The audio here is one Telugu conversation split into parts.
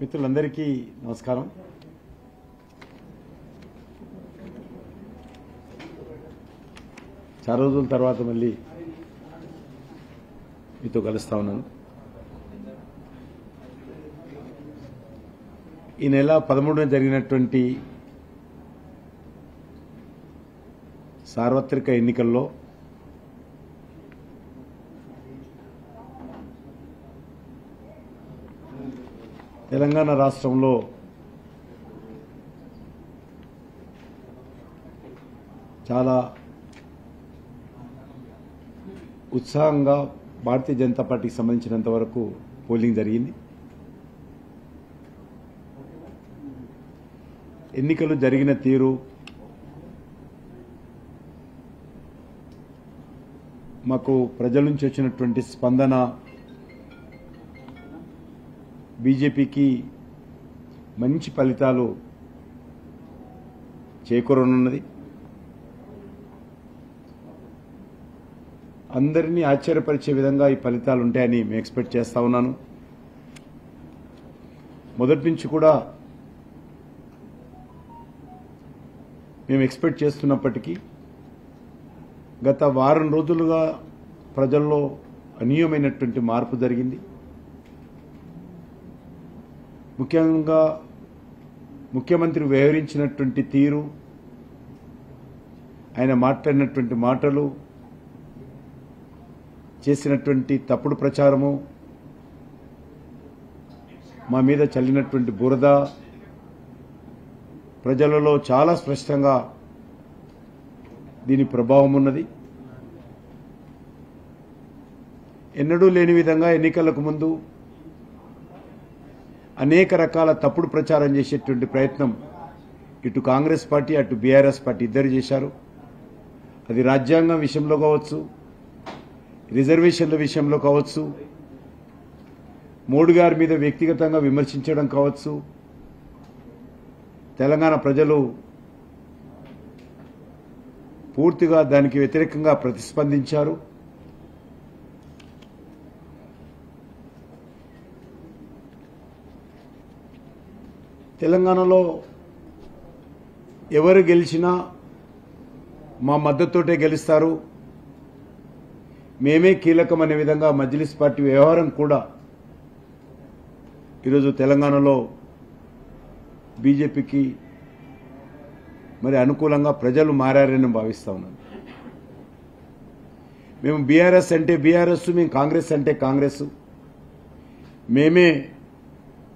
మిత్రులందరికీ నమస్కారం. చాలా రోజుల తర్వాత మళ్ళీ మీతో కలుస్తా ఉన్నాను. ఈ నెల 13న జరిగినటువంటి సార్వత్రిక ఎన్నికల్లో తెలంగాణ రాష్ట్రంలో చాలా ఉత్సాహంగా భారతీయ జనతా పార్టీకి సంబంధించినంత వరకు పోలింగ్ జరిగింది. ఎన్నికలు జరిగిన తీరు మాకు ప్రజల నుంచి వచ్చినటువంటి స్పందన బీజేపీకి మంచి ఫలితాలు చేకూరనున్నది. అందరినీ ఆశ్చర్యపరిచే విధంగా ఈ ఫలితాలు ఉంటాయని మేము ఎక్స్పెక్ట్ చేస్తా ఉన్నాను. మొదటి నుంచి కూడా మేము ఎక్స్పెక్ట్ చేస్తున్నప్పటికీ గత వారం రోజులుగా ప్రజల్లో అనూహ్యమైనటువంటి మార్పు జరిగింది. ముఖ్యంగా ముఖ్యమంత్రి వ్యవహరించినటువంటి తీరు, ఆయన మాట్లాడినటువంటి మాటలు, చేసినటువంటి తప్పుడు ప్రచారము, మా మీద చల్లినటువంటి బురద ప్రజలలో చాలా స్పష్టంగా దీని ప్రభావం ఉన్నది. ఎన్నడూ లేని విధంగా ఎన్నికలకు ముందు అనేక రకాల తప్పుడు ప్రచారం చేసేటువంటి ప్రయత్నం ఇటు కాంగ్రెస్ పార్టీ అటు బీఆర్ఎస్ పార్టీ ఇద్దరు చేశారు. అది రాజ్యాంగం విషయంలో కావచ్చు, రిజర్వేషన్ల విషయంలో కావచ్చు, మోడీ గారి మీద వ్యక్తిగతంగా విమర్శించడం కావచ్చు. తెలంగాణ ప్రజలు పూర్తిగా దానికి వ్యతిరేకంగా ప్రతిస్పందించారు. తెలంగాణలో ఎవరు గెలిచినా మా మద్దతుతోటే గెలుస్తారు, మేమే కీలకం అనే విధంగా మజ్లిస్ పార్టీ వ్యవహారం కూడా ఈరోజు తెలంగాణలో బీజేపీకి మరి అనుకూలంగా ప్రజలు మారారని భావిస్తా ఉన్నాను. మేము బీఆర్ఎస్ అంటే బీఆర్ఎస్, మేము కాంగ్రెస్ అంటే కాంగ్రెస్, మేమే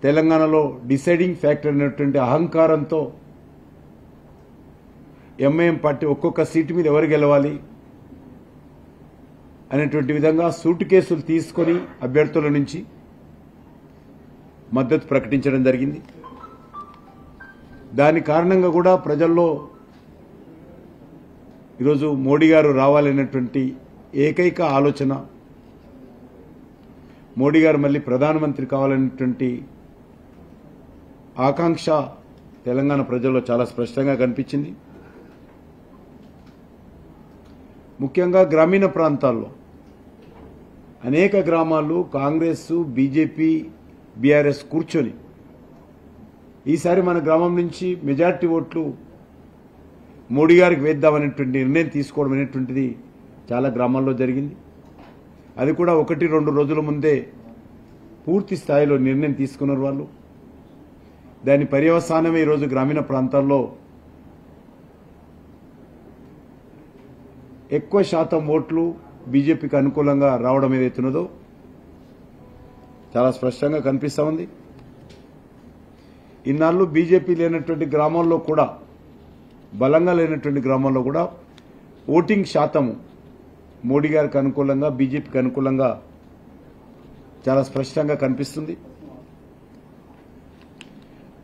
తెలంగాణలో డిసైడింగ్ ఫ్యాక్టర్ అనేటువంటి అహంకారంతో ఎంఐఎం పార్టీ ఒక్కొక్క సీటు మీద ఎవరు గెలవాలి అనేటువంటి విధంగా సూట్ కేసులు తీసుకొని అభ్యర్థుల నుంచి మద్దతు ప్రకటించడం జరిగింది. దాని కారణంగా కూడా ప్రజల్లో ఈరోజు మోడీ గారు రావాలనేటువంటి ఏకైక ఆలోచన, మోడీ గారు మళ్ళీ ప్రధానమంత్రి కావాలనేటువంటి ఆకాంక్ష తెలంగాణ ప్రజల్లో చాలా స్పష్టంగా కనిపించింది. ముఖ్యంగా గ్రామీణ ప్రాంతాల్లో అనేక గ్రామాల్లో కాంగ్రెస్, బీజేపీ, బీఆర్ఎస్ కూర్చొని ఈసారి మన గ్రామం నుంచి మెజార్టీ ఓట్లు మోడీ గారికి వేద్దామనేటువంటి నిర్ణయం తీసుకోవడం అనేటువంటిది చాలా గ్రామాల్లో జరిగింది. అది కూడా 1-2 రోజుల ముందే పూర్తి స్థాయిలో నిర్ణయం తీసుకున్నారు వాళ్ళు. దాని పర్యవసానమే ఈరోజు గ్రామీణ ప్రాంతాల్లో ఎక్కువ శాతం ఓట్లు బీజేపీకి అనుకూలంగా రావడం ఏదైతున్నదో చాలా స్పష్టంగా కనిపిస్తా ఉంది. ఇన్నాళ్ళు బీజేపీ లేనటువంటి గ్రామాల్లో కూడా, బలంగా లేనటువంటి గ్రామాల్లో కూడా ఓటింగ్ శాతము మోడీ గారికి అనుకూలంగా, బీజేపీకి అనుకూలంగా చాలా స్పష్టంగా కనిపిస్తుంది.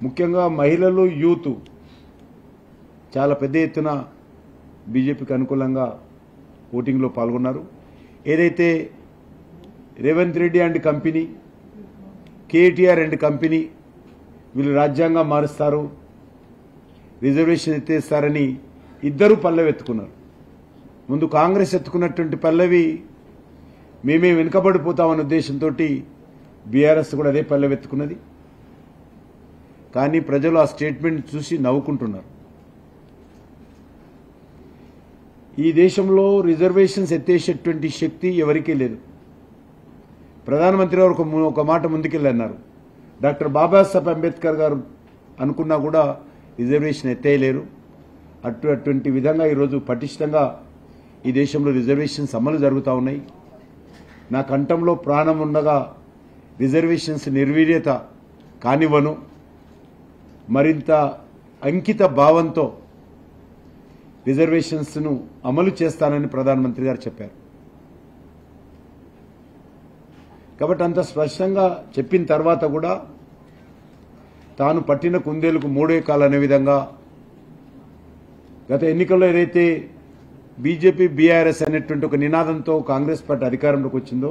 ముఖ్యంగా మహిళలు, యూత్ చాలా పెద్ద ఎత్తున బీజేపీకి అనుకూలంగా ఓటింగ్లో పాల్గొన్నారు. ఏదైతే Revanth Reddy and company, KTR and company వీళ్ళు రాజ్యాంగం మారుస్తారు, రిజర్వేషన్ ఎత్తేస్తారని ఇద్దరూ పల్లెవెత్తుకున్నారు. ముందు కాంగ్రెస్ ఎత్తుకున్నటువంటి పల్లవి మేమే వెనుకబడిపోతామన్న ఉద్దేశంతో బీఆర్ఎస్ కూడా అదే పల్లెవెత్తుకున్నది. కానీ ప్రజలు ఆ స్టేట్మెంట్ చూసి నవ్వుకుంటున్నారు. ఈ దేశంలో రిజర్వేషన్స్ ఎత్తేసేటువంటి శక్తి ఎవరికీ లేదు. ప్రధానమంత్రి గారు ఒక మాట ముందుకెళ్ళి అన్నారు, డాక్టర్ బాబాసాహెబ్ అంబేద్కర్ గారు అనుకున్నా కూడా రిజర్వేషన్ ఎత్తేయలేరు. అటువంటి విధంగా ఈరోజు పటిష్టంగా ఈ దేశంలో రిజర్వేషన్స్ అమలు జరుగుతూ ఉన్నాయి. నా కంఠంలో ప్రాణం ఉండగా రిజర్వేషన్స్ నిర్వీర్యత కానివ్వను. మరింత అంకిత భావంతో రిజర్వేషన్స్ను అమలు చేస్తానని ప్రధానమంత్రి గారు చెప్పారు. కాబట్టి అంత స్పష్టంగా చెప్పిన తర్వాత కూడా తాను పట్టిన కుందేలకు మూడే కాలు అనే విధంగా గత ఎన్నికల్లో ఏదైతే బీజేపీ బీఆర్ఎస్ అనేటువంటి ఒక నినాదంతో కాంగ్రెస్ పార్టీ అధికారంలోకి వచ్చిందో,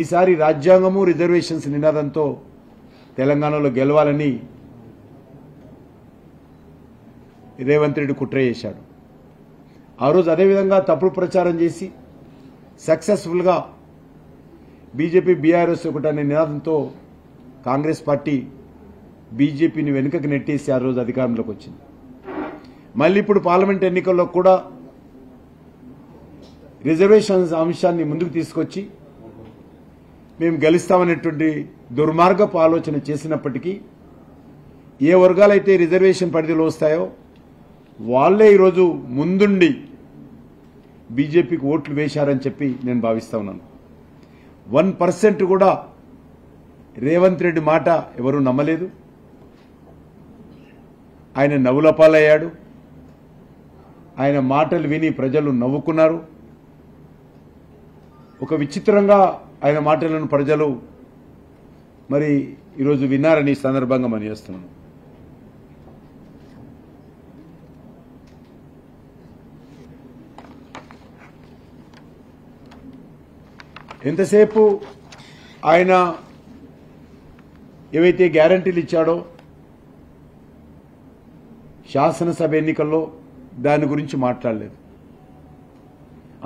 ఈసారి రాజ్యాంగము రిజర్వేషన్స్ నినాదంతో తెలంగాణలో గెలవాలని రేవంత్ రెడ్డి కుట్ర చేశాడు. ఆ రోజు అదేవిధంగా తప్పుడు ప్రచారం చేసి సక్సెస్ఫుల్గా బీజేపీ బీఆర్ఎస్ ఒకటి అనే నినాదంతో కాంగ్రెస్ పార్టీ బీజేపీని వెనుకకు నెట్టేసి ఆ రోజు అధికారంలోకి వచ్చింది. మళ్ళీ ఇప్పుడు పార్లమెంట్ ఎన్నికల్లో కూడా రిజర్వేషన్స్ అంశాన్ని ముందుకు తీసుకొచ్చి మేము గెలుస్తామనేటువంటి దుర్మార్గపు ఆలోచన చేసినప్పటికీ ఏ వర్గాలైతే రిజర్వేషన్ పరిధిలో వస్తాయో వాళ్లే ఈరోజు ముందుండి బీజేపీకి ఓట్లు వేశారని చెప్పి నేను భావిస్తా ఉన్నాను. 1% కూడా రేవంత్ రెడ్డి మాట ఎవరూ నమ్మలేదు. ఆయన నవ్వులపాలయ్యాడు. ఆయన మాటలు విని ప్రజలు నవ్వుకున్నారు. ఒక విచిత్రంగా ఆయన మాటలను ప్రజలు మరి ఈరోజు విన్నారని ఈ సందర్భంగా మనం చేస్తున్నాను. ఎంతసేపు ఆయన ఏవైతే గ్యారంటీలు ఇచ్చాడో శాసనసభ ఎన్నికల్లో దాని గురించి మాట్లాడలేదు.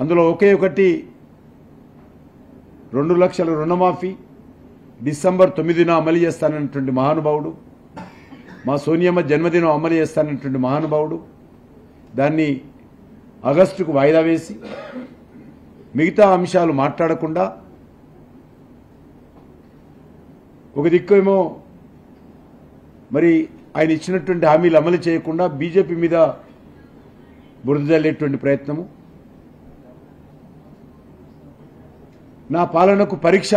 అందులో ఒకే ఒకటి 2 లక్షల రుణమాఫీ డిసెంబర్ 9న అమలు చేస్తానన్నటువంటి మహానుభావుడు, మా సోనియమ్మ జన్మదినం అమలు చేస్తానన్నటువంటి మహానుభావుడు దాన్ని ఆగస్టుకు వాయిదా వేసి మిగతా అంశాలు మాట్లాడకుండా ఒక దిక్కేమో మరి ఆయన ఇచ్చినటువంటి హామీలు అమలు చేయకుండా బీజేపీ మీద బురద జల్లేటువంటి ప్రయత్నము, నా పాలనకు పరీక్ష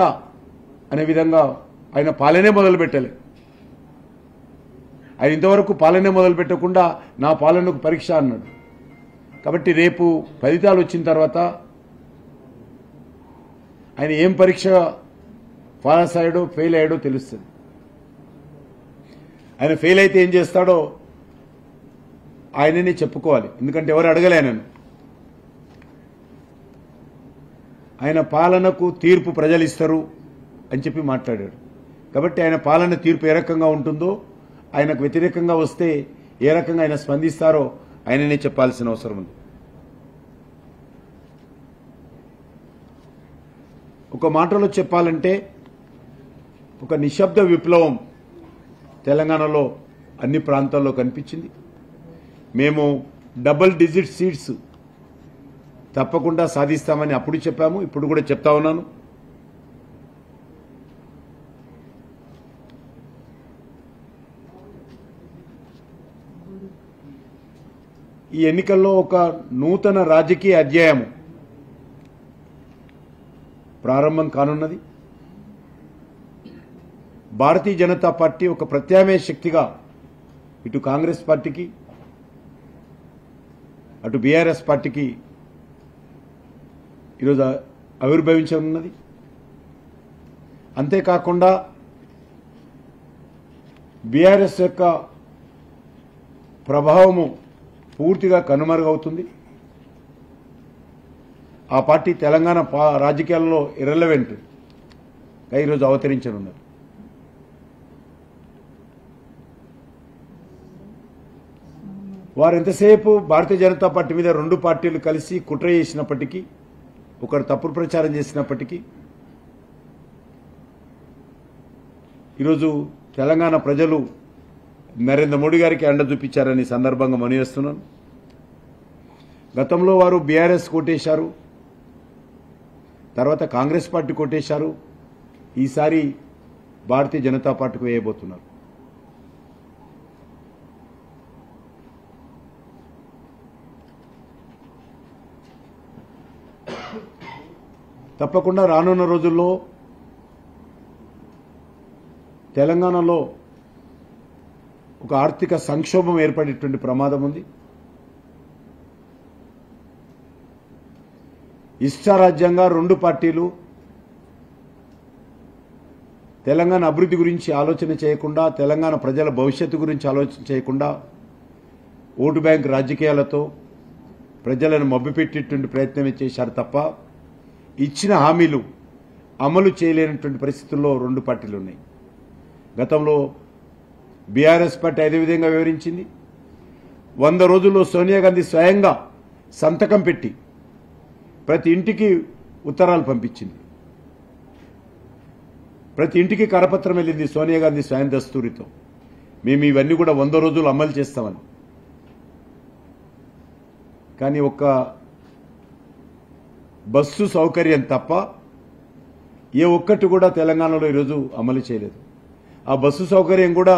అనే విధంగా ఆయన పాలనే మొదలుపెట్టలేదు. ఆయన ఇంతవరకు పాలనే మొదలుపెట్టకుండా నా పాలనకు పరీక్ష అన్నాడు. కాబట్టి రేపు ఫలితాలు వచ్చిన తర్వాత ఆయన ఏం పరీక్ష పాస్ అయ్యాడో ఫెయిల్ అయ్యాడో తెలుస్తుంది. ఆయన ఫెయిల్ అయితే ఏం చేస్తాడో ఆయననే చెప్పుకోవాలి. ఎందుకంటే ఎవరు అడగలే ఆయనను. ఆయన పాలనకు తీర్పు ప్రజలు ఇస్తారు అని చెప్పి మాట్లాడాడు. కాబట్టి ఆయన పాలన తీర్పు ఏ రకంగా ఉంటుందో, ఆయనకు వ్యతిరేకంగా వస్తే ఏ రకంగా ఆయన స్పందిస్తారో ఆయననే చెప్పాల్సిన అవసరం ఉంది. ఒక మాటలో చెప్పాలంటే ఒక నిశ్శబ్ద విప్లవం తెలంగాణలో అన్ని ప్రాంతాల్లో కనిపించింది. మేము డబుల్ డిజిట్ సీట్స్ తప్పకుండా సాధిస్తామని అప్పుడు చెప్పాము, ఇప్పుడు కూడా చెప్తా ఉన్నాను. ఈ ఎన్నికల్లో ఒక నూతన రాజకీయ అధ్యాయం ప్రారంభం కానున్నది. భారతీయ జనతా పార్టీ ఒక ప్రత్యామ్నాయ శక్తిగా ఇటు కాంగ్రెస్ పార్టీకి అటు బీఆర్ఎస్ పార్టీకి ఈరోజు ఆవిర్భవించనున్నది. అంతేకాకుండా బీఆర్ఎస్ యొక్క ప్రభావము పూర్తిగా కనుమరుగవుతుంది. ఆ పార్టీ తెలంగాణ రాజకీయాల్లో ఇర్రెలవెంట్గా ఈరోజు అవతరించనున్నారు. వారు ఎంతసేపు భారతీయ జనతా పార్టీ మీద 2 పార్టీలు కలిసి కుట్ర చేసినప్పటికీ, ఒకరు తప్పుడు ప్రచారం చేసినప్పటికీ ఈరోజు తెలంగాణ ప్రజలు నరేంద్ర మోడీ గారికి అండ చూపించారని సందర్భంగా మనవిస్తున్నాను. గతంలో వారు బీఆర్ఎస్ కోటేశారు, తర్వాత కాంగ్రెస్ పార్టీ కోటేశారు, ఈసారి భారతీయ జనతా పార్టీకి వేయబోతున్నారు. తప్పకుండా రానున్న రోజుల్లో తెలంగాణలో ఒక ఆర్థిక సంక్షోభం ఏర్పడేటువంటి ప్రమాదం ఉంది. ఇష్టారాజ్యంగా రెండు పార్టీలు తెలంగాణ అభివృద్ధి గురించి ఆలోచన చేయకుండా, తెలంగాణ ప్రజల భవిష్యత్తు గురించి ఆలోచన చేయకుండా ఓటు బ్యాంక్ రాజకీయాలతో ప్రజలను మభ్యపెట్టేటువంటి ప్రయత్నమే చేశారు తప్ప ఇచ్చిన హామీలు అమలు చేయలేనటువంటి పరిస్థితుల్లో రెండు పార్టీలు ఉన్నాయి. గతంలో బీఆర్ఎస్ పార్టీ అదే విధంగా వివరించింది. 100 రోజుల్లో సోనియా గాంధీ స్వయంగా సంతకం పెట్టి ప్రతి ఇంటికి ఉత్తరాలు పంపించింది, ప్రతి ఇంటికి కరపత్రం వెళ్ళింది సోనియా గాంధీ స్వయం దస్తూరితో. మేము ఇవన్నీ కూడా 100 రోజులు అమలు చేస్తామని. కానీ ఒక్క బస్సు సౌకర్యం తప్ప ఏ ఒక్కటి కూడా తెలంగాణలో ఈరోజు అమలు చేయలేదు. ఆ బస్సు సౌకర్యం కూడా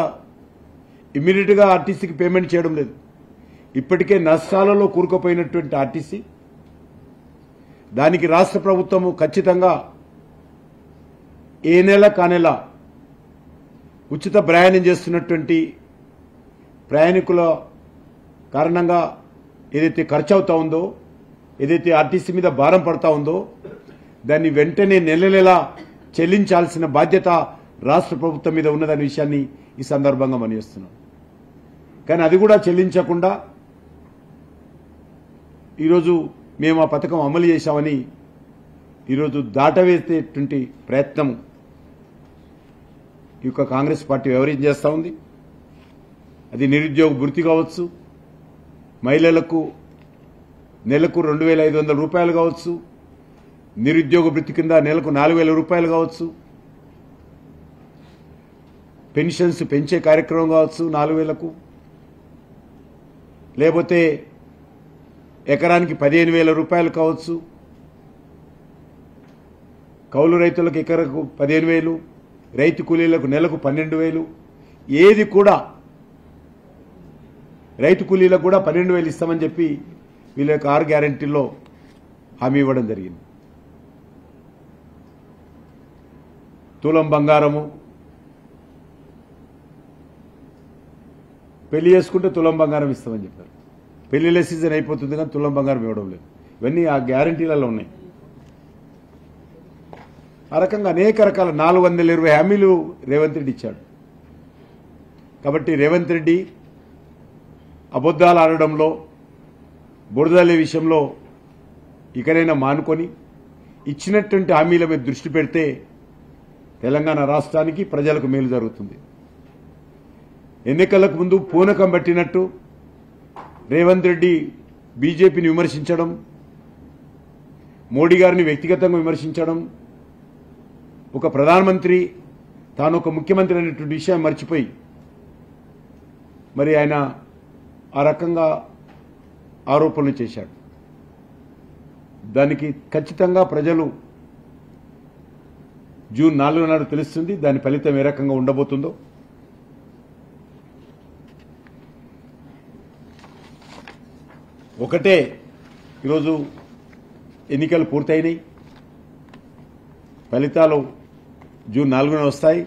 ఇమ్మీడియట్గా ఆర్టీసీకి పేమెంట్ చేయడం లేదు. ఇప్పటికే నష్టాలలో కూరుకుపోయినటువంటి ఆర్టీసీ, దానికి రాష్ట్ర ప్రభుత్వము ఖచ్చితంగా ఏ నెల కానెల ఉచిత ప్రయాణం చేస్తున్నటువంటి ప్రయాణికుల కారణంగా ఏదైతే ఖర్చు అవుతా ఉందో, ఏదైతే ఆర్టీసీ మీద భారం పడతా ఉందో, దాన్ని వెంటనే నెల నెల చెల్లించాల్సిన బాధ్యత రాష్ట్ర ప్రభుత్వం మీద ఉన్నదనే విషయాన్ని ఈ సందర్భంగా మనవిస్తున్నాం. కానీ అది కూడా చెల్లించకుండా ఈరోజు మేము ఆ పథకం అమలు చేశామని ఈరోజు దాటవేసేటువంటి ప్రయత్నం ఈ యొక్క కాంగ్రెస్ పార్టీ వ్యవహారం చేస్తూ ఉంది. అది నిరుద్యోగ భృతి కావచ్చు, మహిళలకు నెలకు 2,500 రూపాయలు కావచ్చు, నిరుద్యోగ భృతి కింద నెలకు 4,000 రూపాయలు కావచ్చు, పెన్షన్స్ పెంచే కార్యక్రమం కావచ్చు 4,000కు, లేకపోతే ఎకరానికి 15,000 రూపాయలు కావచ్చు, కౌలు రైతులకు ఎకరకు 15,000, రైతు కూలీలకు నెలకు 12,000, ఏది కూడా రైతు కూలీలకు కూడా 12,000 ఇస్తామని చెప్పి వీళ్ళ యొక్క 6 గ్యారెంటీల్లో హామీ ఇవ్వడం జరిగింది. తులం బంగారము, పెళ్లి చేసుకుంటే తులం బంగారం ఇస్తామని చెప్పారు. పెళ్లిళ్ళ సీజన్ అయిపోతుంది కానీ తులం బంగారం ఇవ్వడం లేదు. ఇవన్నీ ఆ గ్యారెంటీలలో ఉన్నాయి. ఆ రకంగా అనేక రకాల 420 హామీలు రేవంత్ రెడ్డి ఇచ్చాడు. కాబట్టి రేవంత్ రెడ్డి అబద్దాలు ఆడడంలో, బురదలే విషయంలో ఇకనైనా మానుకొని ఇచ్చినటువంటి హామీల మీద దృష్టి పెడితే తెలంగాణ రాష్ట్రానికి ప్రజలకు మేలు జరుగుతుంది. ఎన్నికలకు ముందు పూనకం పట్టినట్టు రేవంత్ రెడ్డి బీజేపీని విమర్శించడం, మోడీ గారిని వ్యక్తిగతంగా విమర్శించడం, ఒక ప్రధానమంత్రి తాను ఒక ముఖ్యమంత్రి అనేటువంటి విషయం మర్చిపోయి మరి ఆయన ఆ రకంగా ఆరోపణలు చేశాడు. దానికి ఖచ్చితంగా ప్రజలు జూన్ 4 నాడు తెలుస్తుంది దాని ఫలితం ఏ రకంగా ఉండబోతుందో. ఒకటే, ఈరోజు ఎన్నికలు పూర్తయినాయి, ఫలితాలు జూన్ 4న వస్తాయి.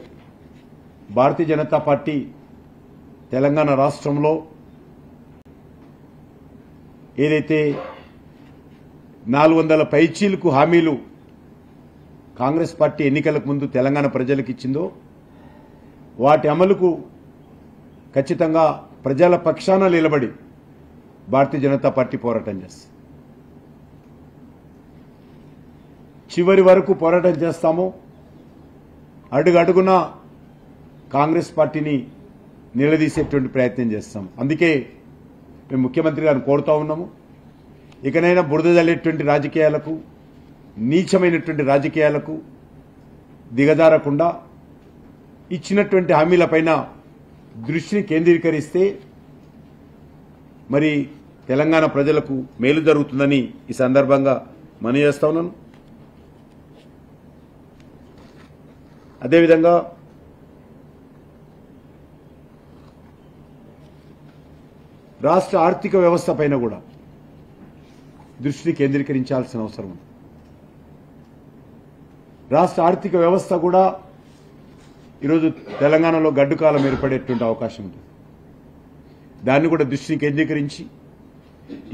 భారతీయ జనతా పార్టీ తెలంగాణ రాష్ట్రంలో ఏదైతే 400 పైచీలకు హామీలు కాంగ్రెస్ పార్టీ ఎన్నికలకు ముందు తెలంగాణ ప్రజలకు ఇచ్చిందో వాటి అమలుకు ఖచ్చితంగా ప్రజల పక్షాన నిలబడి భారతీయ జనతా పార్టీ పోరాటం చేస్తుంది. చివరి వరకు పోరాటం చేస్తాము. అడుగడుగునా కాంగ్రెస్ పార్టీని నిలదీసేటువంటి ప్రయత్నం చేస్తాం. అందుకే మేము ముఖ్యమంత్రి గారిని కోరుతా ఉన్నాము, ఇకనైనా బురద జల్లేటువంటి రాజకీయాలకు, నీచమైనటువంటి రాజకీయాలకు దిగజారకుండా ఇచ్చినటువంటి హామీలపైన దృష్టిని కేంద్రీకరిస్తే మరి తెలంగాణ ప్రజలకు మేలు జరుగుతుందని ఈ సందర్భంగా మనవి చేస్తా ఉన్నాను. అదేవిధంగా రాష్ట్ర ఆర్థిక వ్యవస్థ పైన కూడా దృష్టిని కేంద్రీకరించాల్సిన అవసరం ఉంది. రాష్ట్ర ఆర్థిక వ్యవస్థ కూడా ఈరోజు తెలంగాణలో గడ్డుకాలం ఏర్పడేటువంటి అవకాశం ఉంది. దాన్ని కూడా దృష్టిని కేంద్రీకరించి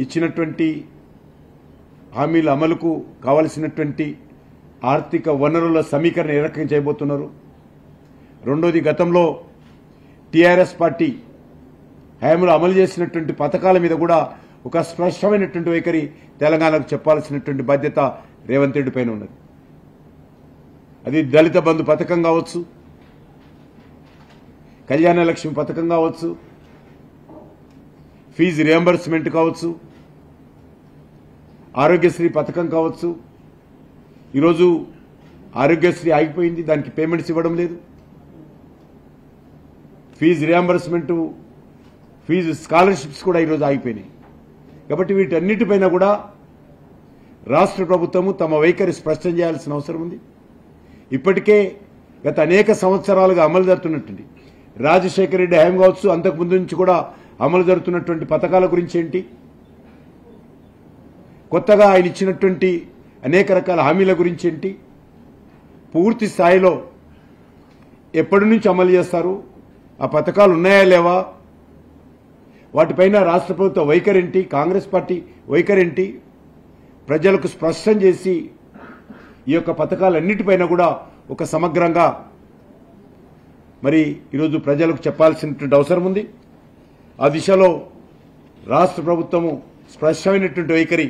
ఇచ్చినటువంటి హామీల అమలుకు కావలసినటువంటి ఆర్థిక వనరుల సమీకరణ ఏ రకంగా చేయబోతున్నారు. రెండోది, గతంలో టీఆర్ఎస్ పార్టీ హయాంలో అమలు చేసినటువంటి పథకాల మీద కూడా ఒక స్పష్టమైనటువంటి వైఖరి తెలంగాణకు చెప్పాల్సినటువంటి బాధ్యత రేవంత్ రెడ్డి పైన ఉన్నది. అది దళిత బంధు పథకం కావచ్చు, కళ్యాణ లక్ష్మి పథకం కావచ్చు, ఫీజు రియంబర్స్మెంట్ కావచ్చు, ఆరోగ్యశ్రీ పథకం కావచ్చు. ఈరోజు ఆరోగ్యశ్రీ ఆగిపోయింది, దానికి పేమెంట్స్ ఇవ్వడం లేదు. ఫీజు రియంబర్స్మెంట్, ఫీజు స్కాలర్షిప్స్ కూడా ఈరోజు ఆగిపోయినాయి. కాబట్టి వీటన్నిటిపైన కూడా రాష్ట్ర ప్రభుత్వము తమ వైఖరి స్పష్టం చేయాల్సిన అవసరం ఉంది. ఇప్పటికే గత అనేక సంవత్సరాలుగా అమలు జరుగుతున్నటువంటి రాజశేఖర రెడ్డి హయాం కావచ్చు, అంతకుముందు నుంచి కూడా అమలు జరుగుతున్నటువంటి పథకాల గురించి ఏంటి, కొత్తగా ఆయన ఇచ్చినటువంటి అనేక రకాల హామీల గురించి ఏంటి, పూర్తి స్థాయిలో ఎప్పటి నుంచి అమలు చేస్తారు, ఆ పథకాలు ఉన్నాయా లేవా, వాటిపైన రాష్ట్ర ప్రభుత్వ వైఖరేంటి, కాంగ్రెస్ పార్టీ వైఖరేంటి, ప్రజలకు స్పష్టం చేసి ఈ యొక్క పథకాలన్నిటిపైన కూడా ఒక సమగ్రంగా మరి ఈరోజు ప్రజలకు చెప్పాల్సినటువంటి అవసరం ఉంది. ఆ దిశలో రాష్ట్ర ప్రభుత్వము స్పష్టమైనటువంటి వైఖరి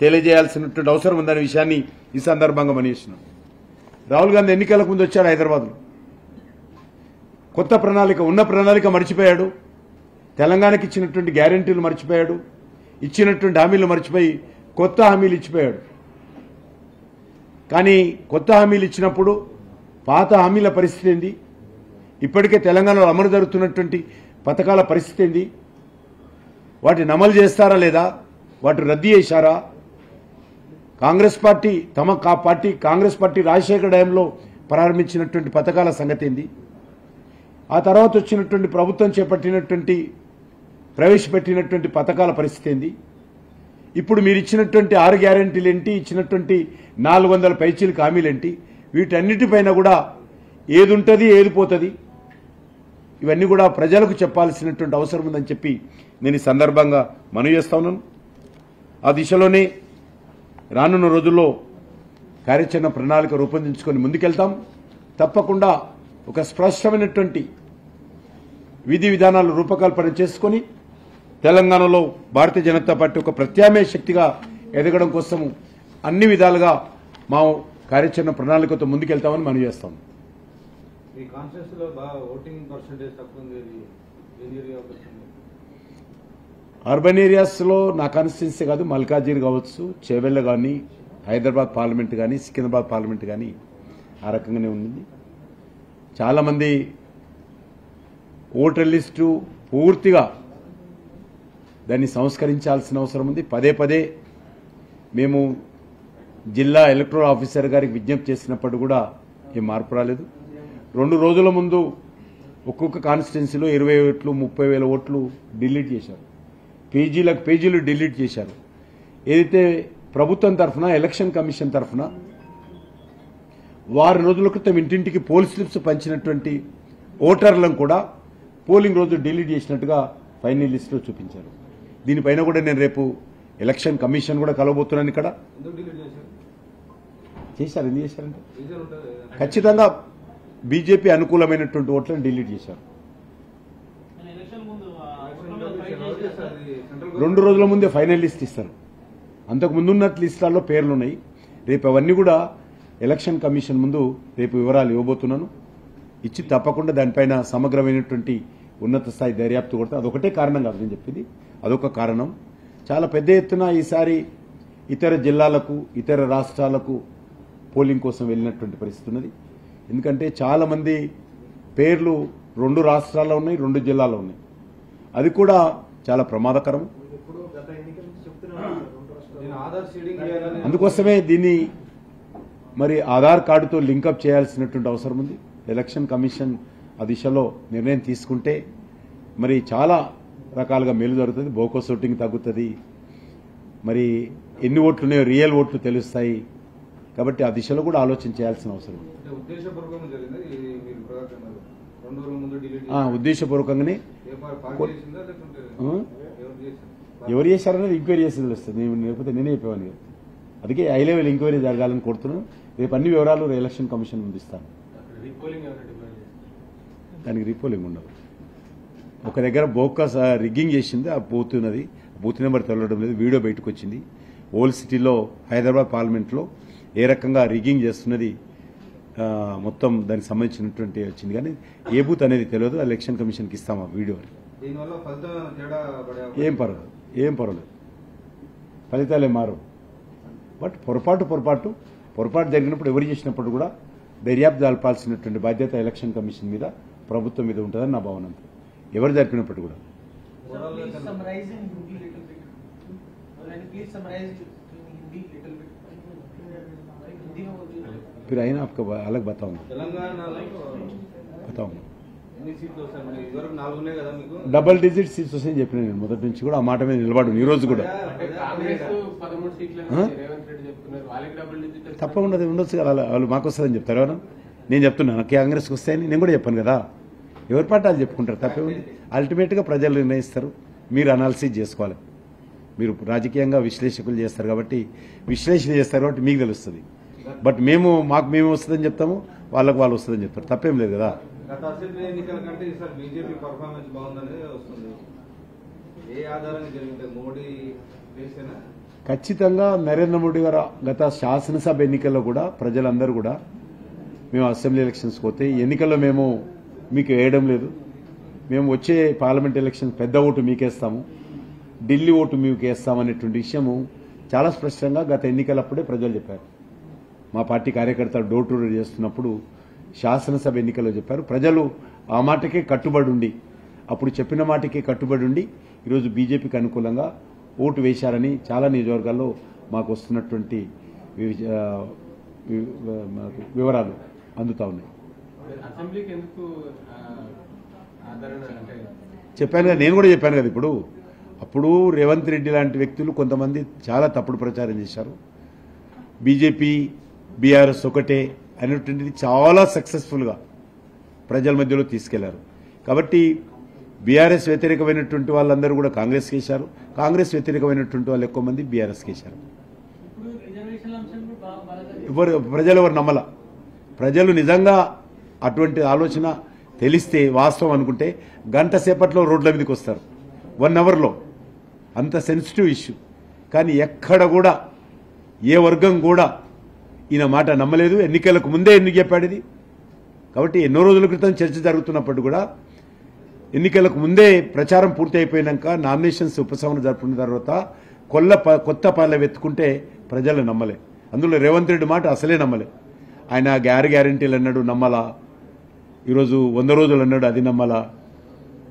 తెలియజేయాల్సినటువంటి అవసరం ఉందనే విషయాన్ని ఈ సందర్భంగా మనీస్తున్నాం. రాహుల్ గాంధీ ఎన్నికలకు ముందు వచ్చాడు హైదరాబాద్లో. కొత్త ప్రణాళిక, ఉన్న ప్రణాళిక మర్చిపోయాడు. తెలంగాణకి ఇచ్చినటువంటి గ్యారెంటీలు మర్చిపోయాడు. ఇచ్చినటువంటి హామీలు మర్చిపోయి కొత్త హామీలు ఇచ్చిపోయాడు. కానీ కొత్త హామీలు ఇచ్చినప్పుడు పాత హామీల పరిస్థితి ఏంది, ఇప్పటికే తెలంగాణలో అమలు జరుగుతున్నటువంటి పథకాల పరిస్థితి ఏంది, వాటిని అమలు చేస్తారా లేదా, వాటిని రద్దు చేశారా, కాంగ్రెస్ పార్టీ కాంగ్రెస్ పార్టీ రాజశేఖర హయాంలో ప్రారంభించినటువంటి పథకాల సంగతి ఏంది, ఆ తర్వాత వచ్చినటువంటి ప్రభుత్వం ప్రవేశపెట్టినటువంటి పథకాల పరిస్థితి ఏంది, ఇప్పుడు మీరు ఇచ్చినటువంటి 6 గ్యారెంటీలు ఏంటి, ఇచ్చినటువంటి 400 పైచీలకు హామీలేంటి, వీటన్నిటిపైన కూడా ఏది ఉంటుంది ఏది పోతుంది, ఇవన్నీ కూడా ప్రజలకు చెప్పాల్సినటువంటి అవసరం ఉందని చెప్పి నేను ఈ సందర్భంగా మనవి చేస్తా ఉన్నాను. ఆ దిశలోనే రానున్న రోజుల్లో కార్యాచరణ ప్రణాళిక రూపొందించుకొని ముందుకెళ్తాం. తప్పకుండా ఒక స్పష్టమైనటువంటి విధి విధానాలు రూపకల్పన చేసుకొని తెలంగాణలో భారతీయ జనతా పార్టీ ఒక ప్రత్యామ్నాయ శక్తిగా ఎదగడం కోసం అన్ని విధాలుగా మా కార్యాచరణ ప్రణాళికతో ముందుకెళ్తామని మనవి చేస్తాం. అర్బన్ ఏరియాస్లో నా కాన్స్టిట్యున్సీ కాదు, మల్కాజిగిరి కావచ్చు, చేవెళ్ల కానీ, హైదరాబాద్ పార్లమెంట్ కానీ, సికింద్రాబాద్ పార్లమెంట్ కానీ ఆ రకంగానే ఉంది. చాలామంది ఓటర్ లిస్టు పూర్తిగా దాన్ని సంస్కరించాల్సిన అవసరం ఉంది. పదే పదే మేము జిల్లా ఎలక్టోరల్ ఆఫీసర్ గారికి విజ్ఞప్తి చేసినప్పుడు కూడా ఏం మార్పు రాలేదు. 2 రోజుల ముందు ఒక్కొక్క కాన్స్టిట్యున్సీలో 20 ఓట్లు 30,000 ఓట్లు డిలీట్ చేశారు, పేజీలు డిలీట్ చేశారు. ఏదైతే ప్రభుత్వం తరఫున ఎలక్షన్ కమిషన్ తరఫున వారం రోజుల క్రితం ఇంటింటికి పోల్ స్లిప్స్ పంచినటువంటి ఓటర్లను కూడా పోలింగ్ రోజు డిలీట్ చేసినట్టుగా ఫైనల్ లిస్టులో చూపించారు. దీనిపైన కూడా నేను రేపు ఎలక్షన్ కమిషన్ కూడా కలవబోతున్నాను. ఇక్కడ చేశారు, ఎందుకు చేశారంటే ఖచ్చితంగా బీజేపీ అనుకూలమైనటువంటి ఓట్లను డిలీట్ చేశారు. 2 రోజుల ముందే ఫైనల్ లిస్ట్ ఇస్తారు. అంతకు ముందున్న లిస్టులలో పేర్లు ఉన్నాయి. రేపు అవన్నీ కూడా ఎలక్షన్ కమిషన్ ముందు రేపు వివరాలు ఇవ్వబోతున్నాను. ఇచ్చి తప్పకుండా దానిపైన సమగ్రమైనటువంటి ఉన్నత స్థాయి దర్యాప్తు కొడితే అదొకటే కారణం కాదు నేను చెప్పింది, అదొక కారణం. చాలా పెద్ద ఎత్తున ఈసారి ఇతర జిల్లాలకు, ఇతర రాష్ట్రాలకు పోలింగ్ కోసం వెళ్ళినటువంటి పరిస్థితి ఉన్నది. ఎందుకంటే చాలామంది పేర్లు 2 రాష్ట్రాల్లో ఉన్నాయి, 2 జిల్లాల్లో ఉన్నాయి. అది కూడా చాలా ప్రమాదకరం. అందుకోసమే దీన్ని మరి ఆధార్ కార్డుతో లింకప్ చేయాల్సినటువంటి అవసరం ఉంది. ఎలక్షన్ కమిషన్ ఆ దిశలో నిర్ణయం తీసుకుంటే మరి చాలా రకాలుగా మేలు జరుగుతుంది. బోకస్ ఓటింగ్ తగ్గుతుంది, మరి ఎన్ని ఓట్లు ఉన్నాయో రియల్ ఓట్లు తెలుస్తాయి. కాబట్టి ఆ దిశలో కూడా ఆలోచన చేయాల్సిన అవసరం ఉంది. ఉద్దేశపూర్వకంగానే ఎవరు చేశారనేది ఎంక్వైరీ చేసి తెలుస్తుంది. లేకపోతే నేనే చెప్పేవాను కదా. అందుకే హై లెవెల్ ఎంక్వైరీ జరగాలని కోరుతున్నాను. రేపు అన్ని వివరాలు ఎలక్షన్ కమిషన్ ముందు ఇస్తాను. దానికి రీపోలింగ్ ఉండదు. ఒక దగ్గర బోకస్ రిగ్గింగ్ చేసింది, ఆ బూత్ ఉన్నది, బూత్ నెంబర్ తెలవడం లేదు, వీడియో బయటకు వచ్చింది. ఓల్డ్ సిటీలో హైదరాబాద్ పార్లమెంట్లో ఏ రకంగా రిగ్గింగ్ చేస్తున్నది మొత్తం దానికి సంబంధించినటువంటి వచ్చింది. కానీ ఏ బూత్ అనేది తెలియదు. ఎలక్షన్ కమిషన్కి ఇస్తాం ఆ వీడియో. ఏం పర్వాలేదు, ఫలితాలే మారవు. బట్ పొరపాటు జరిగినప్పుడు ఎవరు చేసినప్పుడు కూడా దర్యాప్తు జరపాల్సినటువంటి బాధ్యత ఎలక్షన్ కమిషన్ మీద, ప్రభుత్వం మీద ఉంటుందని నా భావన. ఎవరు జరిపినప్పుడు కూడా फिर आई ना आपको अलग बताऊंगा. డబల్ డిజిట్ సీట్స్ వస్తాయని చెప్పిన నేను మొదటి నుంచి కూడా. ఆ మాట మీద నిలబడు. ఈ రోజు కూడా తప్పకుండా ఉండొచ్చు కదా. వాళ్ళు మాకు వస్తుందని చెప్తారు. ఎవరు నేను చెప్తున్నాను కాంగ్రెస్కి వస్తాయని నేను కూడా చెప్పాను కదా. ఎవరి పార్టీ చెప్పుకుంటారు, తప్పే ఉంది. అల్టిమేట్గా ప్రజలు నిర్ణయిస్తారు. మీరు అనాలిసిస్ చేసుకోవాలి. మీరు రాజకీయంగా విశ్లేషకులు చేస్తారు కాబట్టి మీకు తెలుస్తుంది. బట్ మాకు మేము వస్తుందని చెప్తాము, వాళ్ళకు వాళ్ళు వస్తుందని చెప్తారు. తప్పేం లేదు కదా. గత అసెంబ్లీ ఎన్నికల కంటే ఈసారి బీజేపీ పర్ఫార్మెన్స్ బాగుందనేది వస్తుంది. ఏ ఆధారంగా జరిగింది? మోడీ చేసేనా? ఖచ్చితంగా నరేంద్ర మోడీ గారు గత శాసనసభ ఎన్నికల్లో కూడా ప్రజలందరూ కూడా మేము అసెంబ్లీ ఎలక్షన్స్కి పోతే ఎన్నికల్లో మేము మీకు వేయడం లేదు, మేము వచ్చే పార్లమెంట్ ఎలక్షన్ పెద్ద ఓటు మీకేస్తాము, ఢిల్లీ ఓటు మీకు వేస్తామనేటువంటి విషయము చాలా స్పష్టంగా గత ఎన్నికలప్పుడే ప్రజలు చెప్పారు. మా పార్టీ కార్యకర్తలు డోర్ టు డోర్ చేస్తున్నప్పుడు శాసనసభ ఎన్నికల్లో చెప్పారు. ప్రజలు ఆ మాటకే కట్టుబడి ఉండి, అప్పుడు చెప్పిన మాటకే కట్టుబడి ఉండి ఈరోజు బీజేపీకి అనుకూలంగా ఓటు వేశారని చాలా నియోజకవర్గాల్లో మాకు వస్తున్నటువంటి వివరాలు అందుతా ఉన్నాయి. చెప్పాను కదా, నేను కూడా చెప్పాను కదా. అప్పుడు రేవంత్ రెడ్డి లాంటి వ్యక్తులు కొంతమంది చాలా తప్పుడు ప్రచారం చేశారు. బీజేపీ బీఆర్ఎస్ ఒకటే అనేటువంటిది చాలా సక్సెస్ఫుల్గా ప్రజల మధ్యలో తీసుకెళ్లారు. కాబట్టి బీఆర్ఎస్ వ్యతిరేకమైనటువంటి వాళ్ళందరూ కూడా కాంగ్రెస్కి వేశారు, కాంగ్రెస్ వ్యతిరేకమైనటువంటి వాళ్ళు ఎక్కువ మంది బీఆర్ఎస్కి వేశారు. ప్రజలు ఎవరు నమ్మల. ప్రజలు నిజంగా అటువంటి ఆలోచన తెలిస్తే, వాస్తవం అనుకుంటే గంట సేపట్లో రోడ్ల మీదకి వస్తారు, 1 అవర్లో. అంత సెన్సిటివ్ ఇష్యూ. కానీ ఎక్కడ కూడా ఏ వర్గం కూడా ఈయన మాట నమ్మలేదు. ఎన్నికలకు ముందే ఎందుకు చెప్పాడు ఇది? కాబట్టి ఎన్నో రోజుల క్రితం చర్చ జరుగుతున్నప్పుడు కూడా ఎన్నికలకు ముందే ప్రచారం పూర్తి అయిపోయినాక నామినేషన్స్ ఉపశమనం జరుపుకున్న తర్వాత కొత్త పాలన వెతుకుంటే ప్రజలు నమ్మలే. అందులో రేవంత్ రెడ్డి మాట అసలే నమ్మలే. ఆయన గ్యారంటీలు అన్నాడు, నమ్మలా. ఈరోజు 100 రోజులు అన్నాడు, అది నమ్మలా.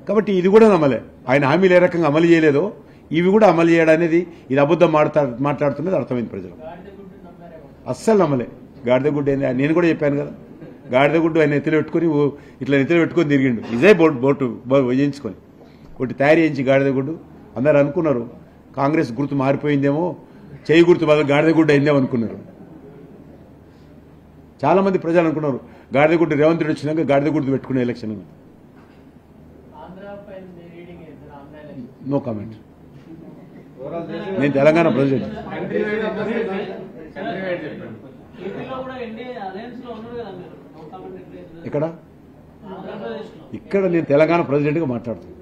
కాబట్టి ఇది కూడా నమ్మలే. ఆయన హామీలు ఏ రకంగా అమలు చేయలేదో ఇవి కూడా అమలు చేయడనేది, ఇది అబద్ధం మాట్లాడుతున్నది అర్థమైంది ప్రజలు. అస్సలు నమ్మలే. గాడిదగుడ్డు అయింది. నేను కూడా చెప్పాను కదా, గాడిదగుడ్డు ఆయన నెత్తిలో పెట్టుకుని ఇట్లా నెత్తిలో పెట్టుకొని తిరిగిండు. ఇదే బోటు వేయించుకొని ఒకటి తయారు చేయించి గాడిదగుడ్డు. అందరు అనుకున్నారు కాంగ్రెస్ గుర్తు మారిపోయిందేమో, చేయి గుర్తు బదులు గాడిదగుడ్డు అయిందేమో అనుకున్నారు. చాలా మంది ప్రజలు అనుకున్నారు గాడిదగుడ్డు రేవంత్ రెడ్డి వచ్చినాక గాడిదగుడ్డు పెట్టుకునే ఎలక్షన్. No comment. నేను తెలంగాణ ప్రెసిడెంట్. ఇక్కడ నేను తెలంగాణ ప్రెసిడెంట్ గా మాట్లాడుతున్నాను.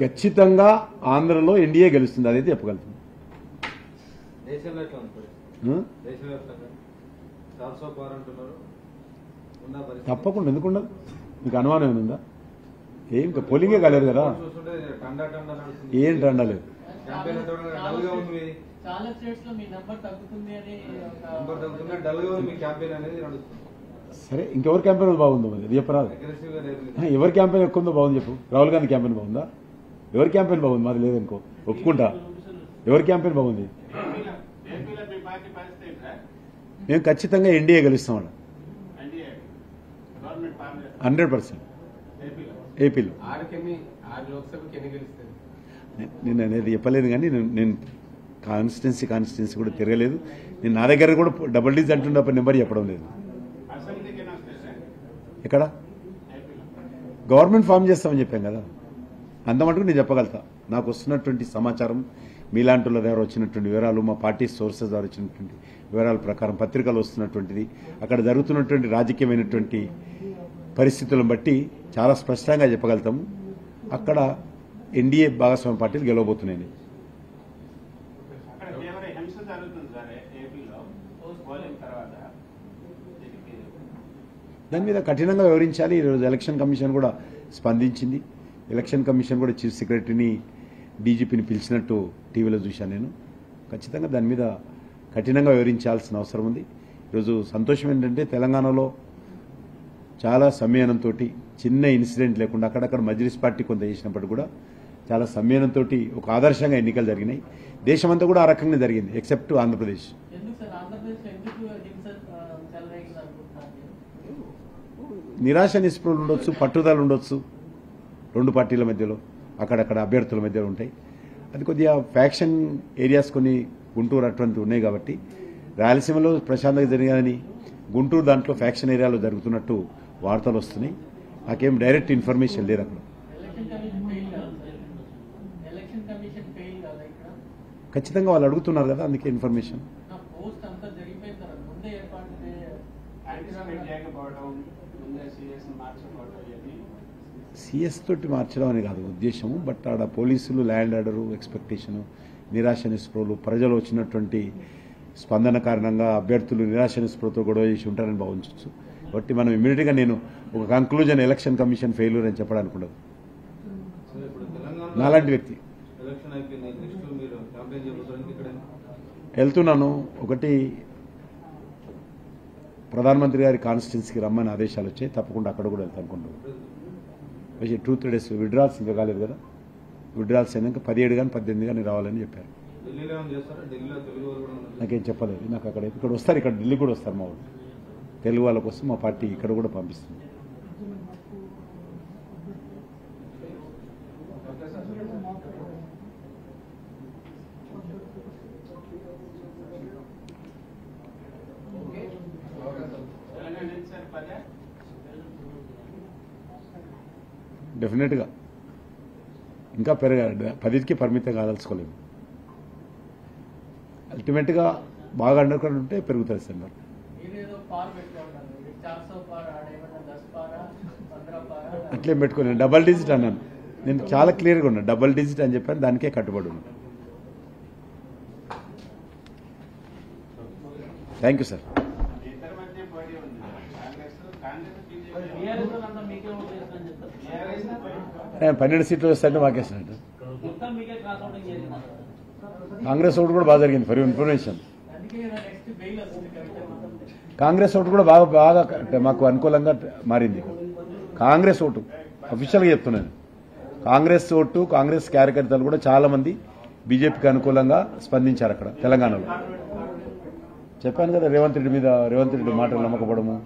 ఖచ్చితంగా ఆంధ్రలో ఎన్డీఏ గెలుస్తుంది, అదైతే చెప్పగలుగుతుంది. తప్పకుండా. ఎందుకుండదు? మీకు అనుమానం ఏమైనా? ఏం పోలింగే కాలేదు కదా. ఏం రండలేదు. సరే ఇంకెవరి క్యాంపెయిన్ బాగుందో మరి అది చెప్పరాదు. అగ్రెసివ్ గా లేదు. ఎవరి క్యాంపెయిన్ ఎక్కువ ఉందో బాగుంది చెప్పు. రాహుల్ గాంధీ క్యాంపెయిన్ బాగుందా? ఎవరి క్యాంపెయిన్ బాగుంది? మాది లేదనుకో ఒప్పుకుంటా. ఎవరి క్యాంపెయిన్ బాగుంది? మేము ఖచ్చితంగా ఎన్డీఏ గెలుస్తామన్న 100% ఏపీలో. నేను అనేది చెప్పలేదు కానీ నేను కాన్స్టిట్యున్సీ కూడా తిరగలేదు. నేను నా దగ్గర కూడా డబుల్ డిజిట్ అంటున్నప్పుడు నెంబర్ చెప్పడం లేదు. ఎక్కడ గవర్నమెంట్ ఫామ్ చేస్తామని చెప్పాం కదా, అంత మటుకు నేను చెప్పగలుగుతా. నాకు వస్తున్నటువంటి సమాచారం, మీలాంటి వాళ్ళ దగ్గర వచ్చినటువంటి వివరాలు, మా పార్టీ సోర్సెస్ ద్వారా వచ్చినటువంటి వివరాల ప్రకారం, పత్రికలు వస్తున్నటువంటిది, అక్కడ జరుగుతున్నటువంటి రాజకీయమైనటువంటి పరిస్థితులను బట్టి చాలా స్పష్టంగా చెప్పగలుగుతాము. అక్కడ ఎన్డీఏ భాగస్వామ్య పార్టీలు గెలవబోతున్నాయి. దాని మీద కఠినంగా వివరించాలి. ఈరోజు ఎలక్షన్ కమిషన్ కూడా స్పందించింది. ఎలక్షన్ కమిషన్ కూడా చీఫ్ సెక్రటరీని, డీజీపీని పిలిచినట్టు టీవీలో చూశాను నేను. ఖచ్చితంగా దాని మీద కఠినంగా వివరించాల్సిన అవసరం ఉంది. ఈరోజు సంతోషం ఏంటంటే తెలంగాణలో చాలా సంయమనంతో, చిన్న ఇన్సిడెంట్ లేకుండా, అక్కడక్కడ మజ్లిస్ పార్టీ కొంత చేసినప్పటికీ కూడా చాలా సంయమనంతో ఒక ఆదర్శంగా ఎన్నికలు జరిగినాయి. దేశమంతా కూడా ఆ రకంగా జరిగింది ఎక్సెప్ట్ ఆంధ్రప్రదేశ్. నిరాశ నిస్పృహలు ఉండొచ్చు, పట్టుదల ఉండొచ్చు రెండు పార్టీల మధ్యలో, అక్కడక్కడ అభ్యర్థుల మధ్యలో ఉంటాయి. అది కొద్దిగా ఫ్యాక్షన్ ఏరియాస్ కొన్ని గుంటూరు అటువంటి ఉన్నాయి కాబట్టి, రాయలసీమలో ప్రశాంతంగా జరిగాలని గుంటూరు దాంట్లో ఫ్యాక్షన్ ఏరియాలో జరుగుతున్నట్టు వార్తలు వస్తున్నాయి. నాకేం డైరెక్ట్ ఇన్ఫర్మేషన్ లేదు అక్కడ. ఖచ్చితంగా వాళ్ళు అడుగుతున్నారు కదా, అందుకే ఇన్ఫర్మేషన్. సిఎస్ తోటి మార్చడం అని కాదు ఉద్దేశము, బట్ ఆడ పోలీసులు ల్యాండ్ ఆర్డరు, ఎక్స్పెక్టేషను, నిరాశ నిస్పృహలు, ప్రజలు వచ్చినటువంటి స్పందన కారణంగా అభ్యర్థులు నిరాశ నిస్పృహతో గొడవ చేసి ఉంటారని భావించవచ్చు. కాబట్టి మనం ఇమీడియట్గా నేను ఒక కంక్లూజన్ ఎలక్షన్ కమిషన్ ఫెయిల్యూర్ అని చెప్పడానికి ఉండదు. నాలాంటి వ్యక్తి వెళ్తున్నాను. ఒకటి ప్రధానమంత్రి గారి కాన్స్టిట్యున్సీకి రమ్మని ఆదేశాలు వచ్చాయి, తప్పకుండా అక్కడ కూడా వెళ్తాను అనుకుంటున్నాను. 2-3 days విడ్రాల్స్ ఇంకా కాలేదు కదా, విడ్రాల్స్ అయినాక 17 కానీ 18 కానీ రావాలని చెప్పారు. నాకేం చెప్పలేదు. నాకు అక్కడ ఇక్కడ వస్తారు, ఇక్కడ ఢిల్లీ కూడా వస్తారు మా వాళ్ళు. తెలుగు వాళ్ళ కోసం మా పార్టీ ఇక్కడ కూడా పంపిస్తుంది. డెఫినెట్గా ఇంకా పెరగాలి. 10కి పరిమితం కాదలుచుకోలేము. అల్టిమేట్గా బాగా అండర్కౌంట్ ఉంటే పెరుగుతుంది సార్. మరి అట్లేం పెట్టుకోలేను. డబల్ డిజిట్ అన్నాను నేను, చాలా క్లియర్గా ఉన్నాను. డబల్ డిజిట్ అని చెప్పాను, దానికే కట్టుబడి ఉన్నాను. Thank you sir. 12 సీట్లు వస్తాయంటే మాకేసినట్టు. కాంగ్రెస్ ఓటు కూడా బాగా జరిగింది. ఫర్ ఇన్ఫర్మేషన్, కాంగ్రెస్ ఓటు కూడా బాగా మాకు అనుకూలంగా మారింది. కాంగ్రెస్ ఓటు అఫీషియల్గా చెప్తున్నాను. కాంగ్రెస్ ఓటు, కాంగ్రెస్ కార్యకర్తలు కూడా చాలా మంది బీజేపీకి అనుకూలంగా స్పందించారు అక్కడ తెలంగాణలో. చెప్పాను కదా, రేవంత్ రెడ్డి మాటలు నమ్మకపోవడము,